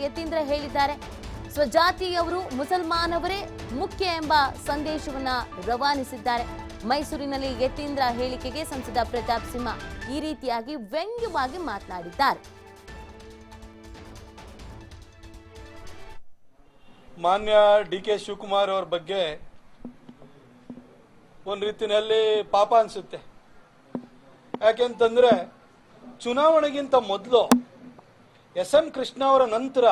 ಯತೀಂದ್ರ ಹೇಳಿದ್ದಾರೆ. ಸ್ವಜಾತಿಯವರು ಮುಸಲ್ಮಾನವರೇ ಮುಖ್ಯ ಎಂಬ ಸಂದೇಶವನ್ನ ರವಾನಿಸಿದ್ದಾರೆ. ಮೈಸೂರಿನಲ್ಲಿ ಯತೀಂದ್ರ ಹೇಳಿಕೆಗೆ ಸಂಸದ ಪ್ರತಾಪ್ ಸಿಂಹ ಈ ರೀತಿಯಾಗಿ ವ್ಯಂಗ್ಯವಾಗಿ ಮಾತನಾಡಿದ್ದಾರೆ. ಮಾನ್ಯ ಡಿ.ಕೆ. ಶಿವಕುಮಾರ್ ಅವರ ಬಗ್ಗೆ ಒಂದು ರೀತಿಯಲ್ಲಿ ಪಾಪ ಅನ್ಸುತ್ತೆ. ಯಾಕೆಂತಂದ್ರೆ ಚುನಾವಣೆಗಿಂತ ಮೊದಲು ಎಸ್.ಎಂ. ಕೃಷ್ಣ ಅವರ ನಂತರ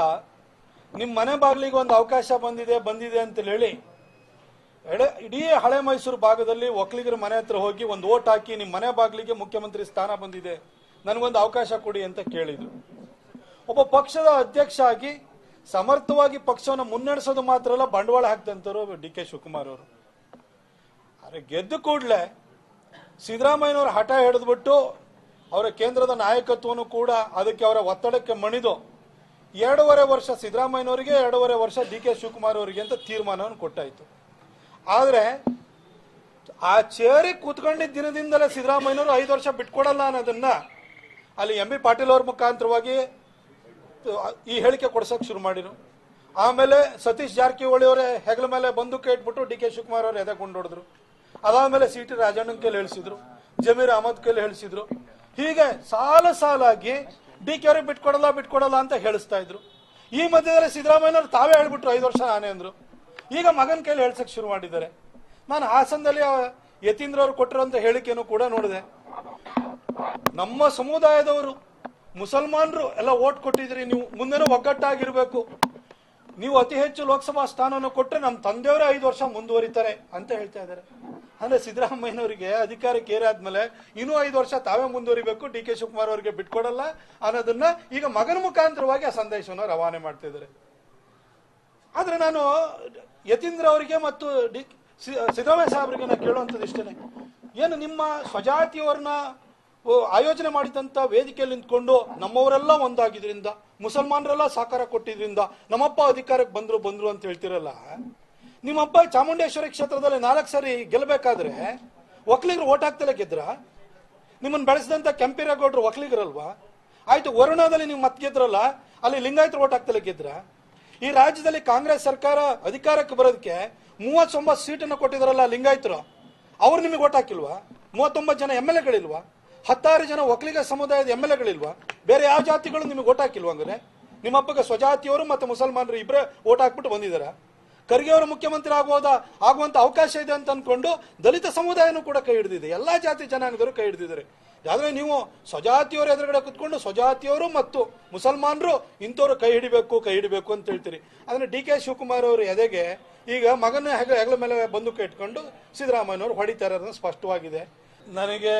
ನಿಮ್ಮ ಮನೆ ಬಾಗಿಲಿಗೆ ಒಂದು ಅವಕಾಶ ಬಂದಿದೆ ಅಂತ ಹೇಳಿ ಇಡೀ ಹಳೆ ಮೈಸೂರು ಭಾಗದಲ್ಲಿ ಒಕ್ಕಲಿಗರ ಮನೆ ಹತ್ರ ಹೋಗಿ ಒಂದು ಓಟ್ ಹಾಕಿ ನಿಮ್ಮ ಮನೆ ಬಾಗಿಲಿಗೆ ಮುಖ್ಯಮಂತ್ರಿ ಸ್ಥಾನ ಬಂದಿದೆ, ನನಗೊಂದು ಅವಕಾಶ ಕೊಡಿ ಅಂತ ಕೇಳಿದ್ರು. ಒಬ್ಬ ಪಕ್ಷದ ಅಧ್ಯಕ್ಷ ಆಗಿ ಸಮರ್ಥವಾಗಿ ಪಕ್ಷವನ್ನು ಮುನ್ನಡೆಸೋದು ಮಾತ್ರ ಅಲ್ಲ, ಬಂಡವಾಳ ಹಾಕ್ತಂತರು ಡಿ.ಕೆ. ಶಿವಕುಮಾರ್ ಅವರು. ಆದರೆ ಗೆದ್ದು ಕೂಡಲೇ ಸಿದ್ದರಾಮಯ್ಯನವರ ಹಠ ಹಿಡಿದ್ಬಿಟ್ಟು ಅವರ ಕೇಂದ್ರದ ನಾಯಕತ್ವನು ಕೂಡ ಅದಕ್ಕೆ ಅವರ ಒತ್ತಡಕ್ಕೆ ಮಣಿದು 2.5 ವರ್ಷ ಸಿದ್ದರಾಮಯ್ಯನವರಿಗೆ, 2.5 ವರ್ಷ ಡಿ.ಕೆ. ಶಿವಕುಮಾರ್ ಅವರಿಗೆ ಅಂತ ತೀರ್ಮಾನವನ್ನು ಕೊಟ್ಟಾಯಿತು. ಆದರೆ ಆ ಚೇರಿಗೆ ಕೂತ್ಕೊಂಡಿದ್ದ ದಿನದಿಂದಲೇ ಸಿದ್ದರಾಮಯ್ಯನವರು 5 ವರ್ಷ ಬಿಟ್ಕೊಡಲ್ಲ ಅನ್ನೋದನ್ನ ಅಲ್ಲಿ ಎಂ.ಬಿ. ಪಾಟೀಲ್ ಅವ್ರ ಮುಖಾಂತರವಾಗಿ ಈ ಹೇಳಿಕೆ ಕೊಡ್ಸೋಕೆ ಶುರು ಮಾಡಿರು. ಆಮೇಲೆ ಸತೀಶ್ ಜಾರಕಿಹೊಳಿ ಅವರೇ ಹೆಗಲ ಮೇಲೆ ಬಂದೂಕ ಇಟ್ಬಿಟ್ಟು ಡಿ.ಕೆ. ಶಿವಕುಮಾರ್ ಅವರು ಎದೆಗೊಂಡೋಡಿದ್ರು. ಅದಾದ್ಮೇಲೆ ಸಿ.ಟಿ. ರಾಜಣ್ಣನ ಕೈಲಿ ಹೇಳಿಸಿದ್ರು, ಜಮೀರ್ ಅಹಮದ್ ಕೈಲಿ ಹೇಳಿಸಿದ್ರು. ಹೀಗೆ ಸಾಲಾಗಿ ಡಿ.ಕೆ. ಅವ್ರಿಗೆ ಬಿಟ್ಕೊಡಲ್ಲ ಅಂತ ಹೇಳಿಸ್ತಾ ಇದ್ರು. ಈ ಮಧ್ಯದಲ್ಲಿ ಸಿದ್ದರಾಮಯ್ಯನವರು ತಾವೇ ಹೇಳ್ಬಿಟ್ರು 5 ವರ್ಷ ನಾನೇ ಅಂದ್ರು. ಈಗ ಮಗನ ಕೈಲಿ ಹೇಳ್ಸಕ್ ಶುರು ಮಾಡಿದ್ದಾರೆ. ನಾನು ಹಾಸನದಲ್ಲಿ ಯತೀಂದ್ರ ಅವರು ಕೊಟ್ಟಿರುವಂತ ಹೇಳಿಕೆಯನ್ನು ಕೂಡ ನೋಡಿದೆ. ನಮ್ಮ ಸಮುದಾಯದವರು ಮುಸಲ್ಮಾನರು ಎಲ್ಲ ಓಟ್ ಕೊಟ್ಟಿದ್ರಿ, ನೀವು ಮುಂದೆನೂ ಒಗ್ಗಟ್ಟಾಗಿರ್ಬೇಕು, ನೀವು ಅತಿ ಹೆಚ್ಚು ಲೋಕಸಭಾ ಸ್ಥಾನವನ್ನು ಕೊಟ್ಟರೆ ನಮ್ಮ ತಂದೆಯವರೇ 5 ವರ್ಷ ಮುಂದುವರಿತಾರೆ ಅಂತ ಹೇಳ್ತಾ ಇದ್ದಾರೆ. ಅಂದ್ರೆ ಸಿದ್ದರಾಮಯ್ಯನವರಿಗೆ ಅಧಿಕಾರಕ್ಕೆ ಏರಾದ್ಮೇಲೆ ಇನ್ನೂ 5 ವರ್ಷ ತಾವೇ ಮುಂದುವರಿಬೇಕು, ಡಿ.ಕೆ. ಶಿವಕುಮಾರ್ ಅವರಿಗೆ ಬಿಟ್ಕೊಡಲ್ಲ ಅನ್ನೋದನ್ನ ಈಗ ಮಗನ ಮುಖಾಂತರವಾಗಿ ಆ ಸಂದೇಶವನ್ನು ರವಾನೆ ಮಾಡ್ತಾ ಇದ್ದಾರೆ. ಆದ್ರೆ ನಾನು ಯತೀಂದ್ರ ಅವರಿಗೆ ಮತ್ತು ಸಿದ್ದರಾಮಯ್ಯ ಸಾಹೇಬರಿಗೆ ನಾನು ಕೇಳುವಂಥದ್ದು ಇಷ್ಟೇ, ಏನು ನಿಮ್ಮ ಸ್ವಜಾತಿಯವರನ್ನ ಆಯೋಜನೆ ಮಾಡಿದಂತ ವೇದಿಕೆಯಲ್ಲಿ ನಿಂತ್ಕೊಂಡು ನಮ್ಮವರೆಲ್ಲ ಒಂದಾಗಿದ್ರಿಂದ, ಮುಸಲ್ಮಾನರೆಲ್ಲ ಸಹಕಾರ ಕೊಟ್ಟಿದ್ರಿಂದ ನಮ್ಮಪ್ಪ ಅಧಿಕಾರಕ್ಕೆ ಬಂದ್ರು ಅಂತ ಹೇಳ್ತಿರಲ್ಲ. ನಿಮ್ಮಪ್ಪ ಚಾಮುಂಡೇಶ್ವರಿ ಕ್ಷೇತ್ರದಲ್ಲಿ 4 ಸಾರಿ ಗೆಲ್ಲಬೇಕಾದ್ರೆ ಒಕ್ಕಲಿಗರು ಓಟ್ ಹಾಕ್ತಲೇ ಗೆದ್ರ? ನಿಮ್ಮನ್ನು ಬೆಳೆಸಿದಂತ ಕೆಂಪೇಗೌಡರು ಒಕ್ಕಲಿಗರಲ್ವಾ? ಆಯ್ತು, ವರುಣದಲ್ಲಿ ನೀವು ಮತ್ ಗೆದ್ರಲ್ಲ, ಅಲ್ಲಿ ಲಿಂಗಾಯತರು ಓಟ್ ಹಾಕ್ತಲೇ ಗೆದ್ರ? ಈ ರಾಜ್ಯದಲ್ಲಿ ಕಾಂಗ್ರೆಸ್ ಸರ್ಕಾರ ಅಧಿಕಾರಕ್ಕೆ ಬರೋದಕ್ಕೆ 39 ಸೀಟನ್ನು ಕೊಟ್ಟಿದಾರಲ್ಲ ಲಿಂಗಾಯತರು, ಅವ್ರು ನಿಮಗೆ ಓಟ್ ಹಾಕಿಲ್ವಾ? 39 ಜನ MLA-ಗಳಿಲ್ವಾ? 16 ಜನ ಒಕ್ಕಲಿಗ ಸಮುದಾಯದ MLA-ಗಳಿಲ್ವಾ? ಬೇರೆ ಯಾವ ಜಾತಿಗಳು ನಿಮಗೆ ಓಟ್ ಹಾಕಿಲ್ವಾ? ಅಂದ್ರೆ ನಿಮ್ಮಪ್ಪಗೆ ಸ್ವಜಾತಿಯವರು ಮತ್ತು ಮುಸಲ್ಮಾನರು ಇಬ್ಬರೇ ಓಟ್ ಹಾಕ್ಬಿಟ್ಟು ಬಂದಿದ್ದಾರ. ಖರ್ಗೆ ಅವರು ಮುಖ್ಯಮಂತ್ರಿ ಆಗುವಂತ ಅವಕಾಶ ಇದೆ ಅಂತ ಅನ್ಕೊಂಡು ದಲಿತ ಸಮುದಾಯನೂ ಕೂಡ ಕೈ ಹಿಡಿದಿದೆ, ಎಲ್ಲಾ ಜಾತಿ ಜನಾಂಗದವರು ಕೈ ಹಿಡಿದಿದ್ದಾರೆ. ಆದ್ರೆ ನೀವು ಸ್ವಜಾತಿಯವರು ಎದುರುಗಡೆ ಕುತ್ಕೊಂಡು ಸ್ವಜಾತಿಯವರು ಮತ್ತು ಮುಸಲ್ಮಾನರು ಇಂಥವ್ರು ಕೈ ಹಿಡಿಬೇಕು ಅಂತ ಹೇಳ್ತೀರಿ. ಅಂದ್ರೆ ಡಿ.ಕೆ. ಶಿವಕುಮಾರ್ ಅವರು ಎದೆಗೆ ಈಗ ಮಗನ ಹೆಗಲ ಮೇಲೆ ಬಂದೂಕ ಇಟ್ಕೊಂಡು ಸಿದ್ದರಾಮಯ್ಯನವರು ಹೊಡಿತಾರೆ ಅನ್ನೋದು ಸ್ಪಷ್ಟವಾಗಿದೆ. ನನಗೆ